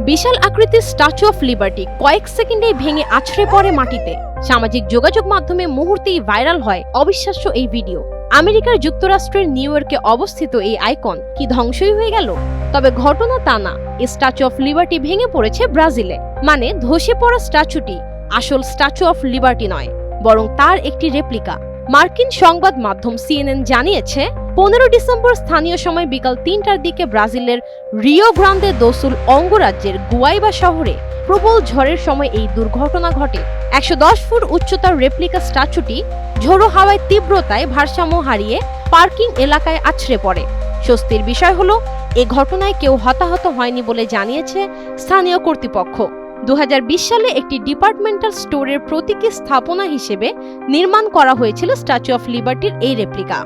বিশাল আকৃতির statue of liberty কয়েক সেকেন্ডেই ভেঙে আছড়ে পড়ে মাটিতে। সামাজিক যোগাযোগ মাধ্যমে মুহূর্তেই ভাইরাল হয় অবিশ্বাস্য এই ভিডিও। আমেরিকার যুক্তরাষ্ট্রের নিউ ইয়র্কে অবস্থিত এই আইকন কি ধ্বংসই হয়ে গেল? তবে ঘটনা তা না, এই স্ট্যাচু অফ লিবার্টি ভেঙে পড়েছে ব্রাজিলে। মানে ধসে পড়া স্ট্যাচুটি আসল স্ট্যাচু অফ লিবার্টি নয়, বরং তার একটি রেপ্লিকা। মার্কিন সংবাদ মাধ্যম CNN জানিয়েছে, 15 ডিসেম্বর স্থানীয় সময় বিকাল 3টার দিকে ব্রাজিলের রিও গ্রান্দে দো সুল অঙ্গরাজ্যের গুয়াইবা শহরে প্রবল ঝড়ের সময় এই দুর্ঘটনা ঘটে। 110 ফুট উচ্চতার রেপ্লিকা স্ট্যাচুটি ঝোড়ো হাওয়ায় তীব্রতায় ভারসাম্য হারিয়ে পার্কিং এলাকায় আছড়ে পড়ে। স্বস্তির বিষয় হলো, এ ঘটনায় কেউ হতাহত হয়নি বলে জানিয়েছে স্থানীয় কর্তৃপক্ষ। 2020 সালে একটি ডিপার্টমেন্টাল স্টোরের প্রতীকী স্থাপনা হিসেবে নির্মাণ করা হয়েছিল স্ট্যাচু অফ লিবার্টির এই রেপ্লিকা।